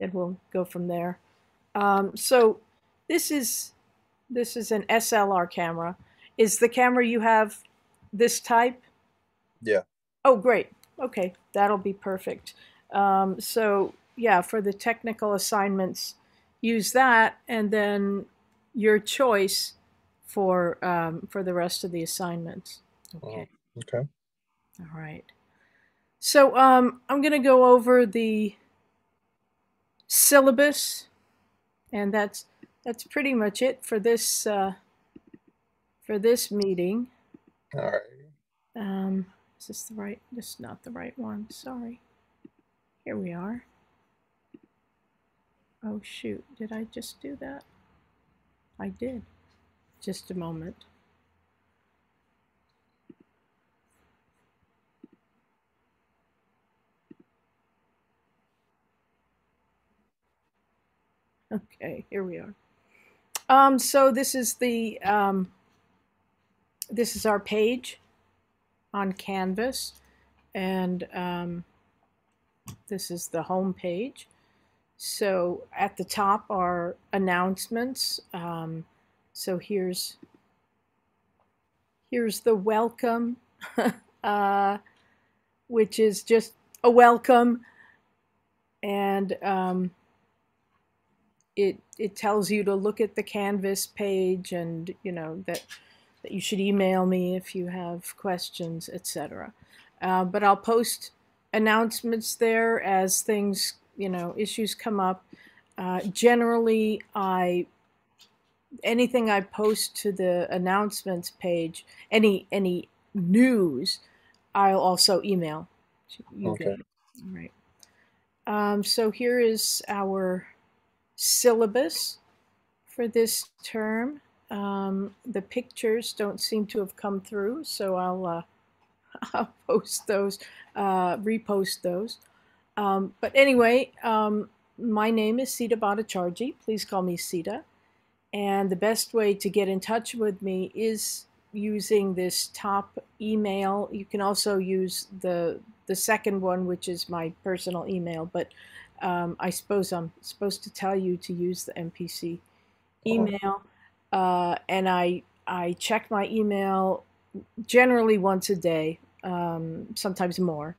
and we'll go from there. So this is an SLR camera. Is the camera you have this type? Yeah. Oh, great. Okay, that'll be perfect. So yeah, for the technical assignments, use that, and then your choice for the rest of the assignments. Mhm. Okay. Okay. All right. So I'm going to go over the syllabus, and that's pretty much it for this meeting. All right. Um, is this the right? This is not the right one. Sorry. Here we are. Oh shoot! Did I just do that? I did. Just a moment. Okay, here we are. So this is our page on Canvas, and this is the home page. So at the top are announcements. So here's the welcome, uh, which is just a welcome, and it tells you to look at the Canvas page, and that you should email me if you have questions, etc. But I'll post announcements there as things, issues come up. Generally, anything I post to the announcements page, any news, I'll also email you Okay. guys. All right. So here is our syllabus for this term. The pictures don't seem to have come through, so I'll post those, repost those. But anyway, my name is Sita Bhattacharjee. Please call me Sita. And the best way to get in touch with me is using this top email. You can also use the second one, which is my personal email. But I suppose I'm supposed to tell you to use the MPC Oh, email. And I check my email generally once a day, sometimes more.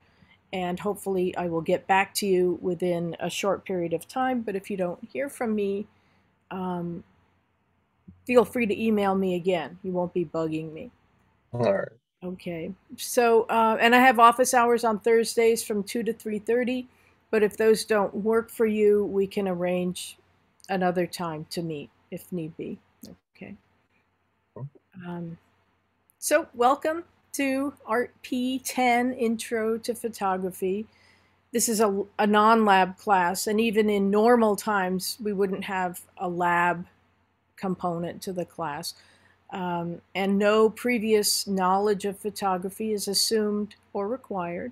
And hopefully, I will get back to you within a short period of time. But if you don't hear from me, um, feel free to email me again. You won't be bugging me. all right. Okay. So, and I have office hours on Thursdays from 2 to 3:30. But if those don't work for you, we can arrange another time to meet if need be. Okay. Um, so, welcome to Art P10 Intro to Photography. This is a non lab class, and even in normal times, we wouldn't have a lab component to the class. And no previous knowledge of photography is assumed or required.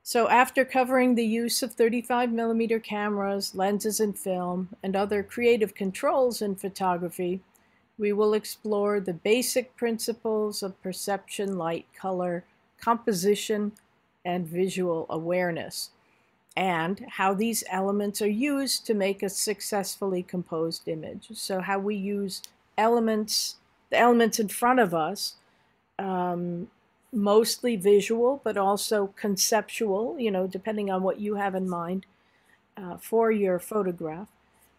So, after covering the use of 35mm cameras, lenses and film, and other creative controls in photography, we will explore the basic principles of perception, light, color, composition, and visual awareness, and how these elements are used to make a successfully composed image. So, how we use elements, the elements in front of us, um, mostly visual, but also conceptual, depending on what you have in mind for your photograph,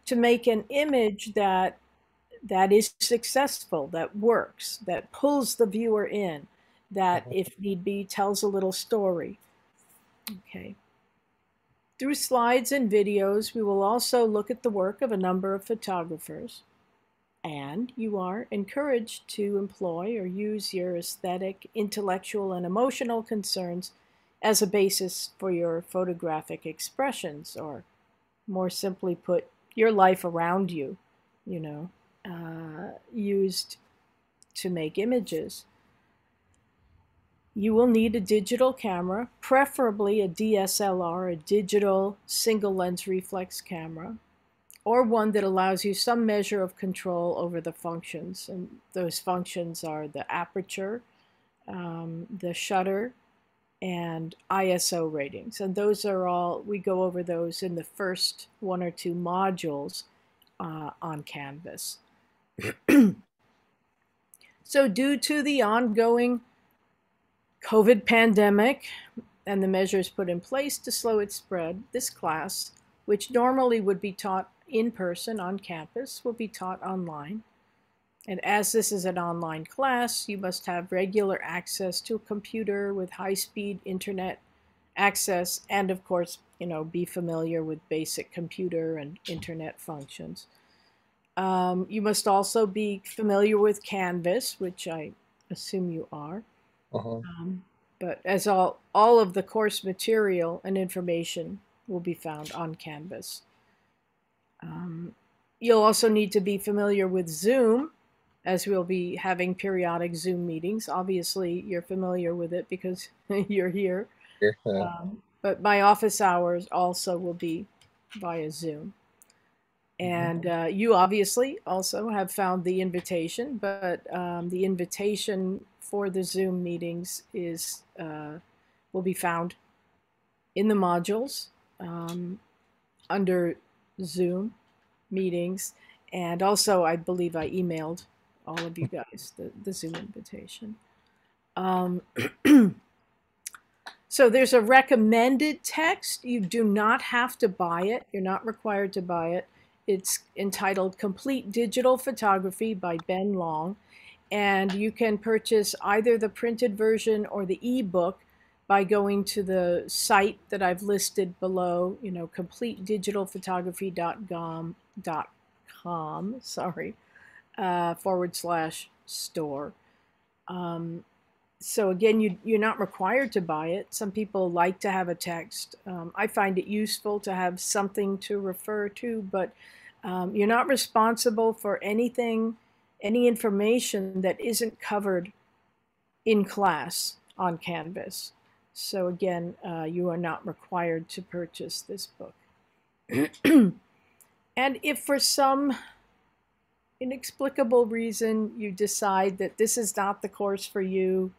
to make an image that is successful, that works, that pulls the viewer in, that, Mhm. if need be, tells a little story. Okay. Through slides and videos, we will also look at the work of a number of photographers, and you are encouraged to employ or use your aesthetic, intellectual, and emotional concerns as a basis for your photographic expressions, or more simply put, your life around you, used to make images. You will need a digital camera, preferably a DSLR, a digital single lens reflex camera, or one that allows you some measure of control over the functions. And those functions are the aperture, the shutter, and ISO ratings. And those are all, we go over those in the first one or two modules on Canvas. So due to the ongoing COVID pandemic and the measures put in place to slow its spread, this class, which normally would be taught in person on campus, will be taught online. And as this is an online class, you must have regular access to a computer with high-speed internet access and, of course, be familiar with basic computer and internet functions. You must also be familiar with Canvas, which I assume you are. But as all of the course material and information will be found on Canvas. You'll also need to be familiar with Zoom, as we'll be having periodic Zoom meetings. Obviously, you're familiar with it because you're here. But my office hours also will be via Zoom. And you obviously also have found the invitation, but the invitation for the Zoom meetings is will be found in the modules under Zoom meetings. And also, I believe I emailed all of you guys the Zoom invitation. So there's a recommended text. You do not have to buy it. You're not required to buy it. It's entitled Complete Digital Photography by Ben Long. And you can purchase either the printed version or the ebook by going to the site that I've listed below, completedigitalphotography.com, /store. So again, you're not required to buy it. Some people like to have a text. I find it useful to have something to refer to, but you're not responsible for anything, any information that isn't covered in class on Canvas. So again, you are not required to purchase this book. And if for some inexplicable reason you decide that this is not the course for you,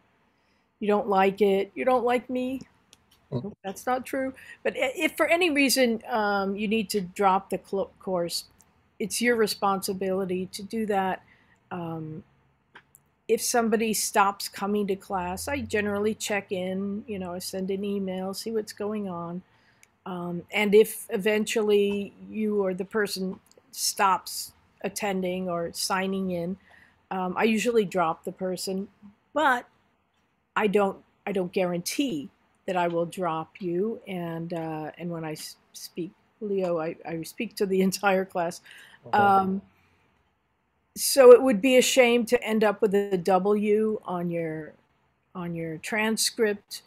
you don't like it, you don't like me, that's not true, but if for any reason you need to drop the course, it's your responsibility to do that. If somebody stops coming to class, I generally check in, I send an email, see what's going on. And if eventually you or the person stops attending or signing in, I usually drop the person, but I don't guarantee that I will drop you. And when I speak, Leo, I speak to the entire class. So it would be a shame to end up with a W on your transcript,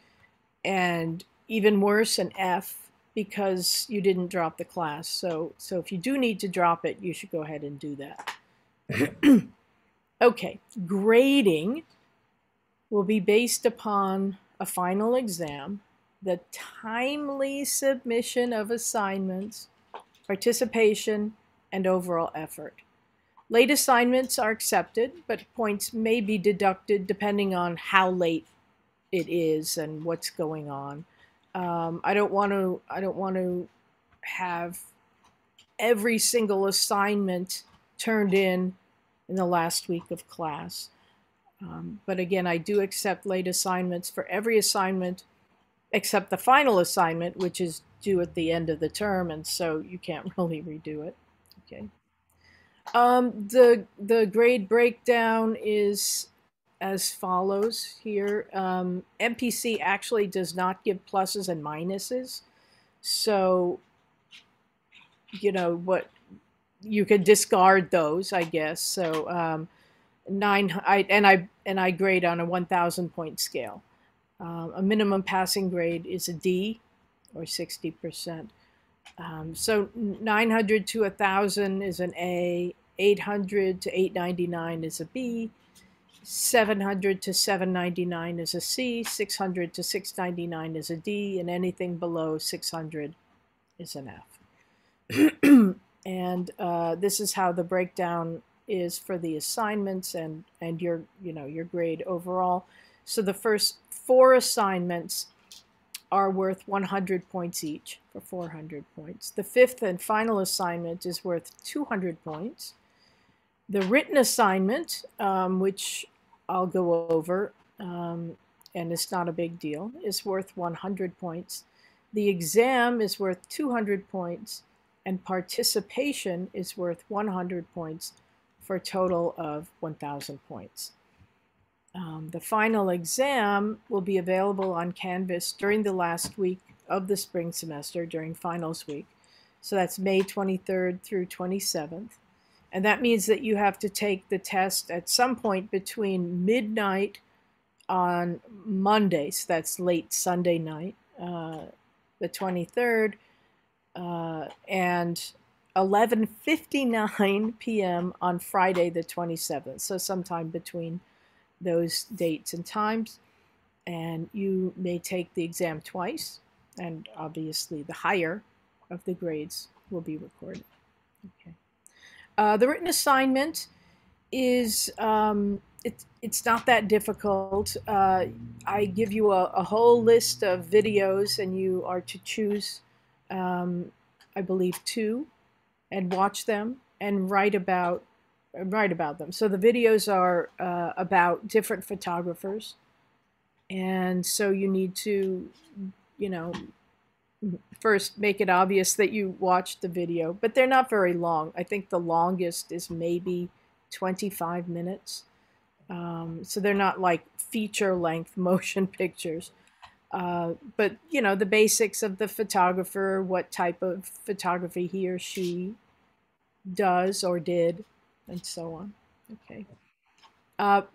and even worse, an F, because you didn't drop the class. So if you do need to drop it, you should go ahead and do that. Okay, grading will be based upon a final exam, the timely submission of assignments, participation, and overall effort. Late assignments are accepted, but points may be deducted depending on how late it is and what's going on. I don't want to have every single assignment turned in the last week of class. But again, I do accept late assignments for every assignment except the final assignment, which is due at the end of the term, and so you can't really redo it. Okay. The grade breakdown is as follows here. MPC actually does not give pluses and minuses, so what, you could discard those, I guess. So I grade on a 1,000 point scale. A minimum passing grade is a D, or 60%. So 900 to 1,000 is an A, 800 to 899 is a B, 700 to 799 is a C, 600 to 699 is a D, and anything below 600 is an F. And this is how the breakdown is for the assignments and your grade overall. So the first 4 assignments are worth 100 points each for 400 points. The fifth and final assignment is worth 200 points. The written assignment, which I'll go over, and it's not a big deal, is worth 100 points. The exam is worth 200 points, and participation is worth 100 points for a total of 1,000 points. The final exam will be available on Canvas during the last week of the spring semester, during finals week. So that's May 23rd through 27th. And that means that you have to take the test at some point between midnight on Monday, so that's late Sunday night, the 23rd, and 11:59 p.m. on Friday the 27th, so sometime between those dates and times. And you may take the exam twice, and obviously the higher of the grades will be recorded. Okay. The written assignment is, it's not that difficult. I give you a whole list of videos, and you are to choose, I believe, 2, and watch them and write about them. So the videos are about different photographers, and so you need to, first make it obvious that you watched the video, but they're not very long. I think the longest is maybe 25 minutes. So they're not like feature-length motion pictures. But, the basics of the photographer, what type of photography he or she does or did, and so on. Okay.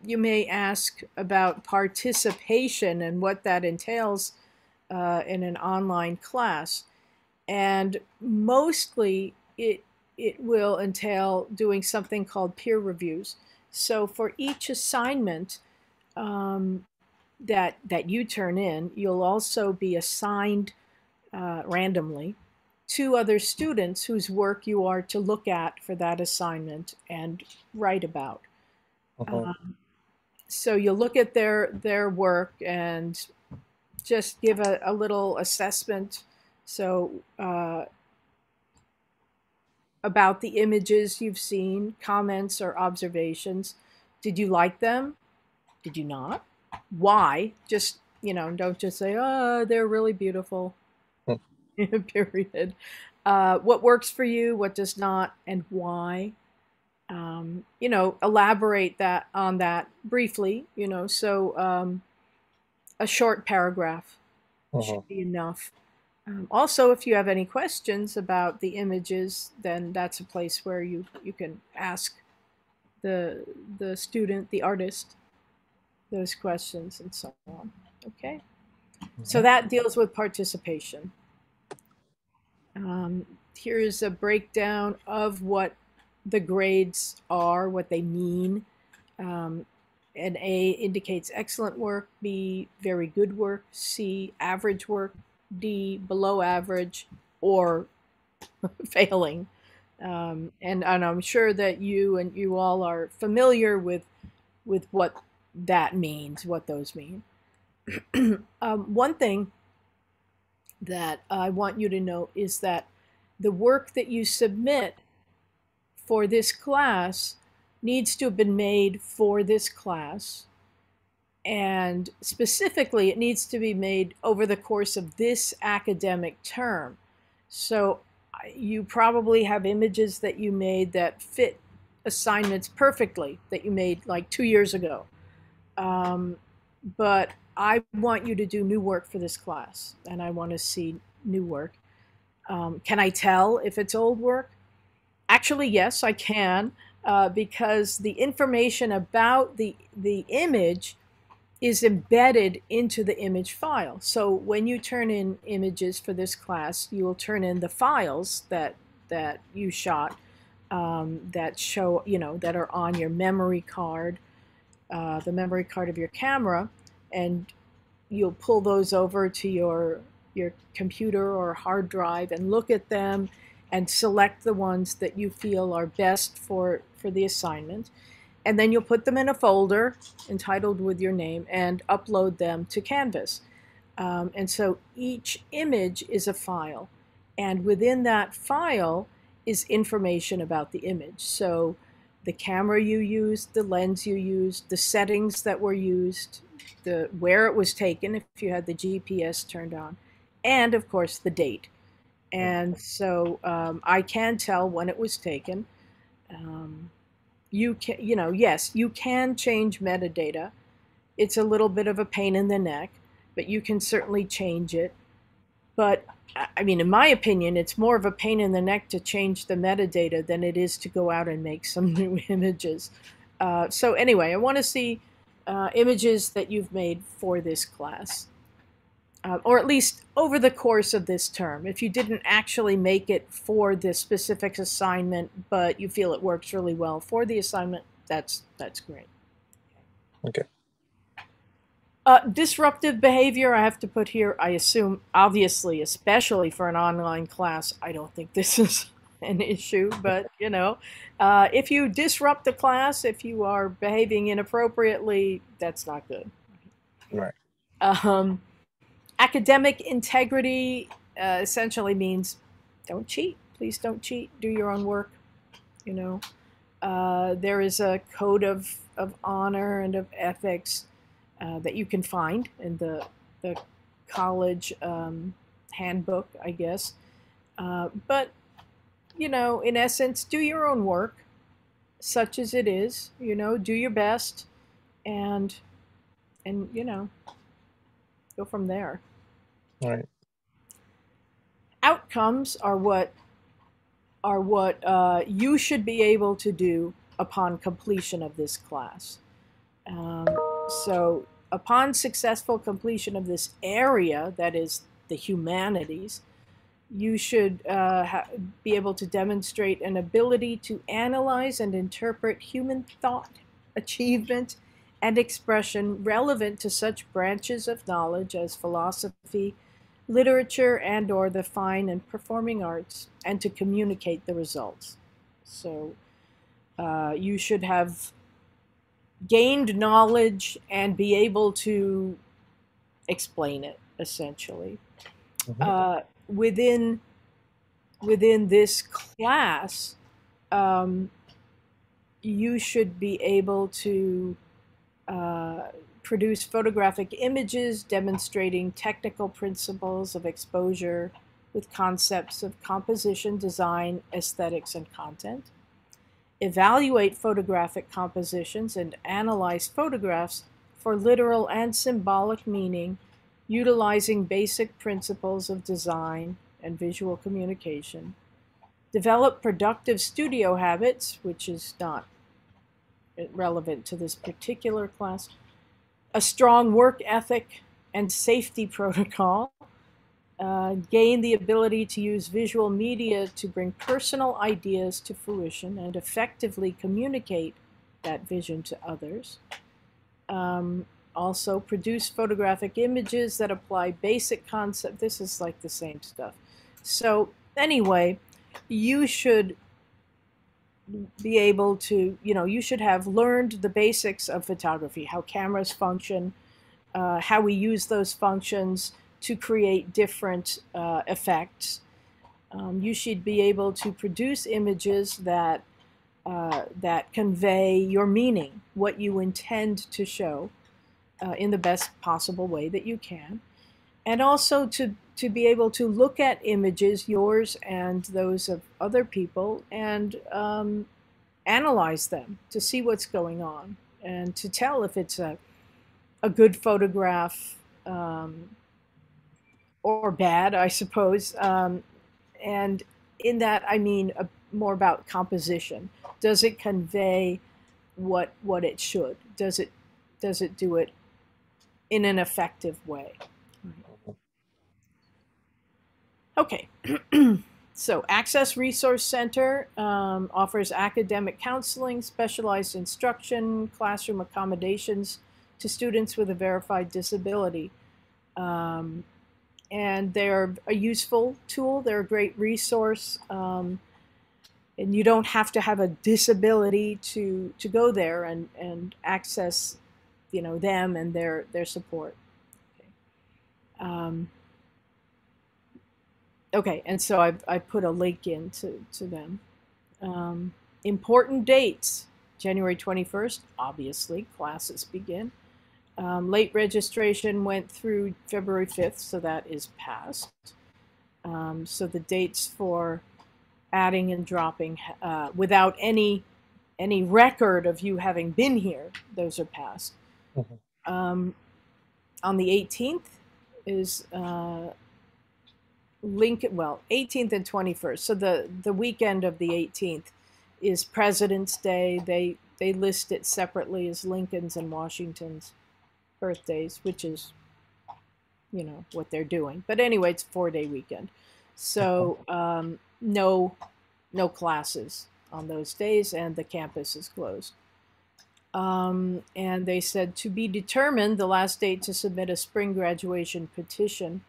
You may ask about participation and what that entails in an online class. And mostly it will entail doing something called peer reviews. So for each assignment that you turn in, you'll also be assigned randomly 2 other students whose work you are to look at for that assignment and write about. So you'll look at their work and just give a little assessment. So about the images you've seen, comments or observations. Did you like them? Did you not? Why? Just, don't just say, oh, they're really beautiful. Period. What works for you, what does not, and why? Elaborate on that briefly, so a short paragraph should be enough. Also, if you have any questions about the images, then that's a place where you can ask the student, the artist, those questions and so on. Okay? So that deals with participation. Here is a breakdown of what the grades are, what they mean. And A indicates excellent work, B, very good work, C, average work, D, below average, or failing. And I'm sure that you all are familiar with what that means, what those mean. One thing that I want you to know is that the work that you submit for this class needs to have been made for this class. And specifically, it needs to be made over the course of this academic term. So you probably have images that you made that fit assignments perfectly, that you made like 2 years ago. But I want you to do new work for this class, and I want to see new work. Can I tell if it's old work? Actually, yes, I can, because the information about the image is embedded into the image file. So when you turn in images for this class, you will turn in the files that you shot, that show, that are on your memory card, the memory card of your camera, and you'll pull those over to your computer or hard drive and look at them and select the ones that you feel are best for the assignment. And then you'll put them in a folder entitled with your name and upload them to Canvas. And so each image is a file. And within that file is information about the image. So the camera you used, the lens you used, the settings that were used, where it was taken if you had the GPS turned on, and of course the date. And so I can tell when it was taken. You can, yes, you can change metadata. It's a little bit of a pain in the neck, but you can certainly change it. But I mean, in my opinion, it's more of a pain in the neck to change the metadata than it is to go out and make some new images. So anyway, I want to see images that you've made for this class, or at least over the course of this term. If you didn't actually make it for this specific assignment, but you feel it works really well for the assignment, that's great. Okay. Disruptive behavior, I have to put here, I assume, obviously, especially for an online class, I don't think this is an issue, but, if you disrupt the class, if you are behaving inappropriately, that's not good. Right. Academic integrity essentially means don't cheat. Please don't cheat. Do your own work. There is a code of honor and of ethics that you can find in the college handbook, I guess. But, in essence, do your own work, such as it is. Do your best, and go from there. All right. Outcomes are what you should be able to do upon completion of this class. So upon successful completion of this area, that is the humanities, you should be able to demonstrate an ability to analyze and interpret human thought, achievement, and expression relevant to such branches of knowledge as philosophy, literature, and/or the fine and performing arts, and to communicate the results. So you should have gained knowledge and be able to explain it, essentially. Within this class, you should be able to produce photographic images demonstrating technical principles of exposure with concepts of composition, design, aesthetics, and content. Evaluate photographic compositions and analyze photographs for literal and symbolic meaning, utilizing basic principles of design and visual communication. Develop productive studio habits, which is not relevant to this particular class. A strong work ethic and safety protocol. Gain the ability to use visual media to bring personal ideas to fruition and effectively communicate that vision to others. Also, produce photographic images that apply basic concepts. This is like the same stuff. So anyway, you should be able to, you should have learned the basics of photography, how cameras function, how we use those functions to create different effects. You should be able to produce images that convey your meaning, what you intend to show in the best possible way that you can. And also to be able to look at images, yours and those of other people, and analyze them to see what's going on and to tell if it's a good photograph or bad, I suppose. And in that, I mean more about composition. Does it convey what it should? Does it do it in an effective way? Okay. So Access Resource Center offers academic counseling, specialized instruction, classroom accommodations to students with a verified disability. And they're a useful tool. They're a great resource. And you don't have to have a disability to go there and access, them and their support. Okay. Um, okay, and so I put a link in to them. Um, Important dates. January 21st, obviously, classes begin. Late registration went through February 5th, so that is passed. So the dates for adding and dropping without any record of you having been here, those are passed. Mhm. On the 18th is Lincoln, well, 18th and 21st. So the weekend of the 18th is President's Day. They list it separately as Lincoln's and Washington's birthdays, which is, what they're doing. But anyway, it's a 4-day weekend. So no classes on those days, and the campus is closed. And they said to be determined the last date to submit a spring graduation petition,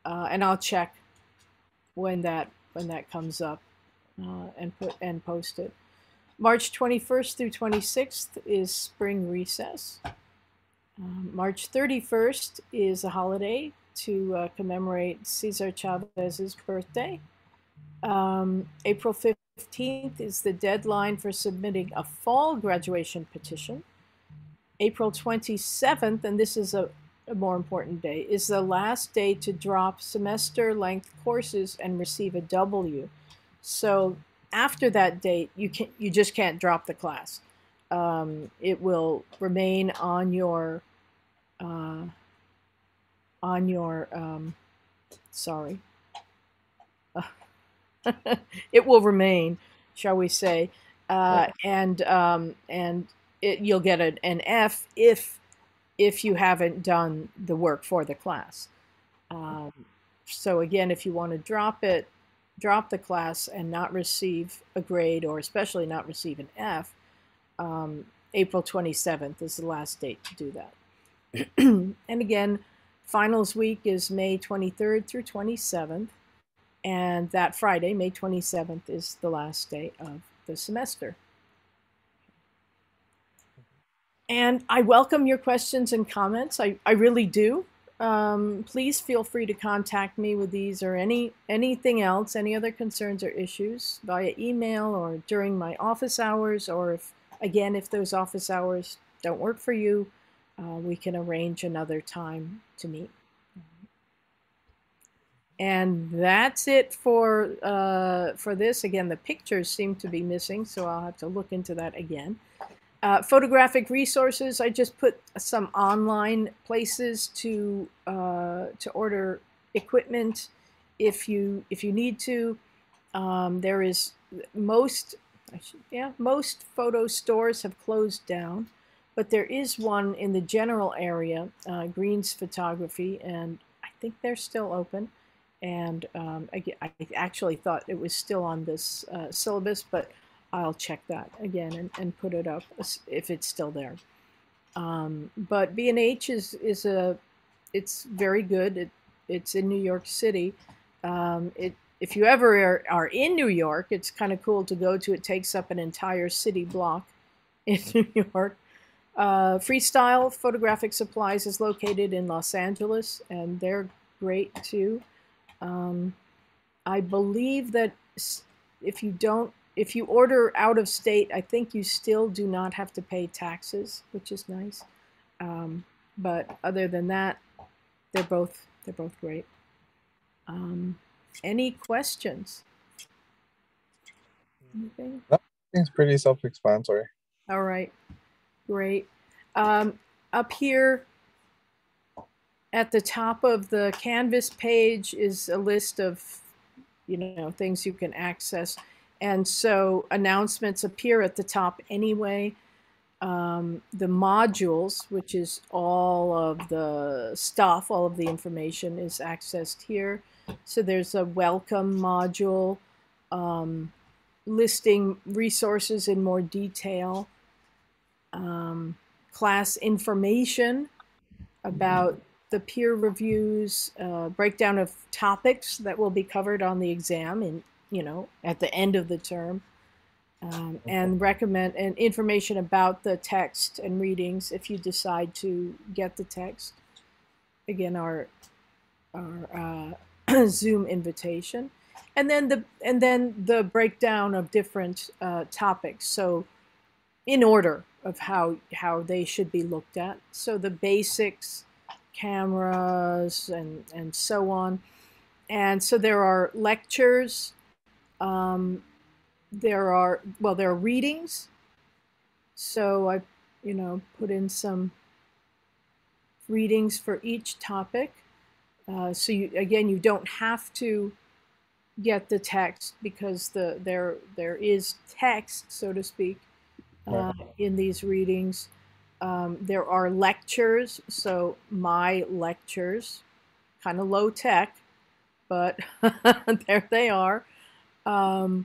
and I'll check when that comes up and post it. March 21st through 26th is spring recess. March 31st is a holiday to commemorate Cesar Chavez's birthday. April 15th is the deadline for submitting a fall graduation petition. April 27th, and this is a more important day, is the last day to drop semester-length courses and receive a W. So after that date, you just can't drop the class. It will remain on your sorry. It will remain, shall we say, Right. and you'll get an F if you haven't done the work for the class. Um, so again, if you want to drop the class and not receive a grade, or especially not receive an F, April 27th is the last date to do that. And again, finals week is May 23rd through 27th. And that Friday, May 27th, is the last day of the semester. And I welcome your questions and comments. I really do. Please feel free to contact me with these or anything else, any other concerns or issues via email or during my office hours, or if those office hours don't work for you, we can arrange another time to meet. And that's it for this. Again, the pictures seem to be missing, so I'll have to look into that again. Photographic resources, I just put some online places to order equipment if you need to. There is most photo stores have closed down, but there is one in the general area, Green's Photography, and I think they're still open. And I actually thought it was still on this syllabus, but I'll check that again and put it up if it's still there. But B&H it's very good. It's in New York City. If you ever are in New York, it's kind of cool to go to. It takes up an entire city block in New York. Freestyle Photographic Supplies is located in Los Angeles, and they're great too. I believe that if you order out of state, I think you still do not have to pay taxes, which is nice. But other than that, they're both great. Any questions? Anything? No, it's pretty self-explanatory. All right, great. Up here at the top of the Canvas page is a list of things you can access, and so announcements appear at the top anyway. The modules, which is all of the stuff, all of the information, is accessed here. So there's a welcome module listing resources in more detail, class information about the peer reviews, breakdown of topics that will be covered on the exam at the end of the term, and recommend and information about the text and readings if you decide to get the text. Again, our Zoom invitation, and then the breakdown of different topics. So in order of how they should be looked at. So the basics, cameras, and so on. And so there are lectures. There are readings. So I, put in some readings for each topic. So you don't have to get the text because there is text, so to speak, in these readings. There are lectures, so my lectures, kind of low tech, but there they are. And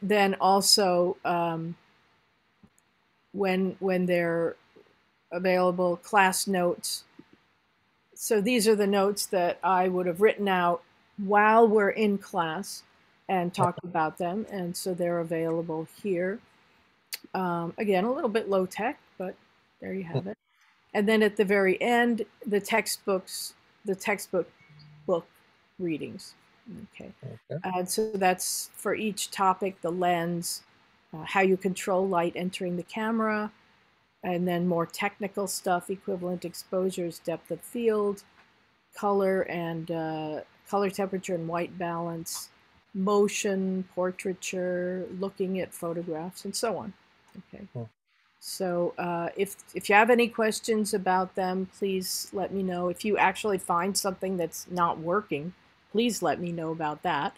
then also when they're available, class notes. So these are the notes that I would have written out while we're in class and talked about them, and so they're available here. Again, a little bit low tech, but there you have it. And then at the very end, the textbook book readings. Okay. So that's for each topic: the lens, how you control light entering the camera, and then more technical stuff: equivalent exposures, depth of field, color and color temperature and white balance, motion, portraiture, looking at photographs, and so on. Okay. So if you have any questions about them, please let me know. If you actually find something that's not working, please let me know about that.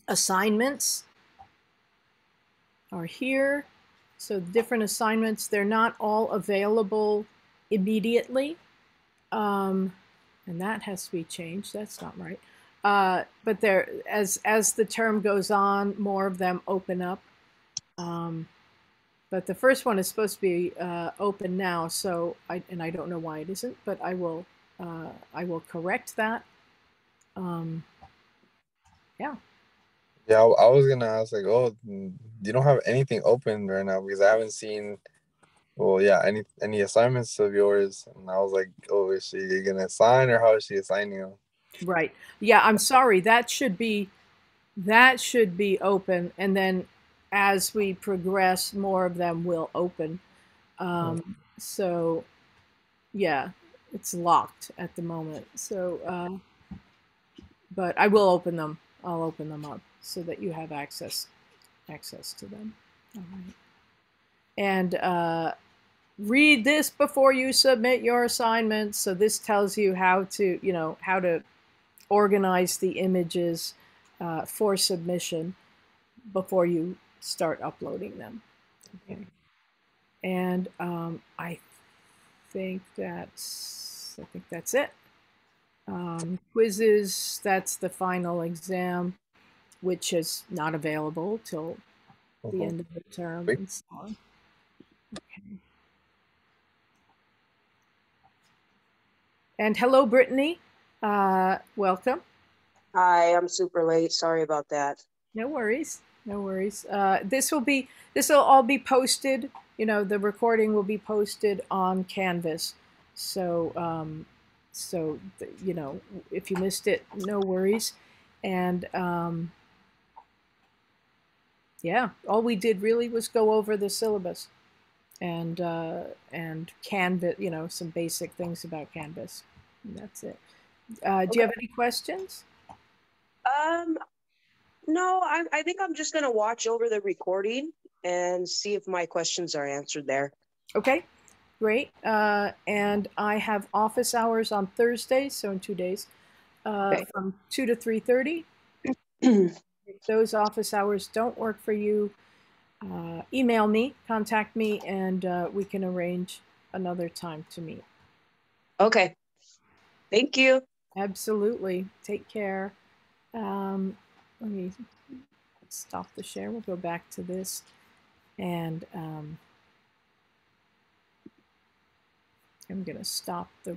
Assignments are here. So different assignments, they're not all available immediately. And that has to be changed. That's not right. But there, as the term goes on, more of them open up. But the first one is supposed to be open now, so I don't know why it isn't, but I will correct that. Yeah. Yeah, I was gonna ask like, oh, you don't have anything open right now because I haven't seen, well, yeah, any assignments of yours, and I was like, oh, is she gonna assign or how is she assigning them? Right. Yeah, I'm sorry. That should be open, and then as we progress, more of them will open. So yeah, it's locked at the moment. So, but I will open them. I'll open them up so that you have access to them. All right. And read this before you submit your assignments. So this tells you how to organize the images for submission before you start uploading them. Okay. And I think that's it. Quizzes, that's the final exam, which is not available till the end of the term and so on. Okay. And hello, Brittany. Welcome. Hi, I'm super late. Sorry about that. No worries. No worries. This will all be posted. The recording will be posted on Canvas. So, if you missed it, no worries. And yeah, all we did really was go over the syllabus and Canvas. Some basic things about Canvas. And that's it. Do you have any questions? No, I think I'm just gonna watch over the recording and see if my questions are answered there. Okay, great. And I have office hours on Thursdays, so in 2 days, from 2 to 3:30. If those office hours don't work for you, email me, contact me, and we can arrange another time to meet. Okay. Thank you. Absolutely. Take care. Let me stop the share. We'll go back to this. And I'm going to stop the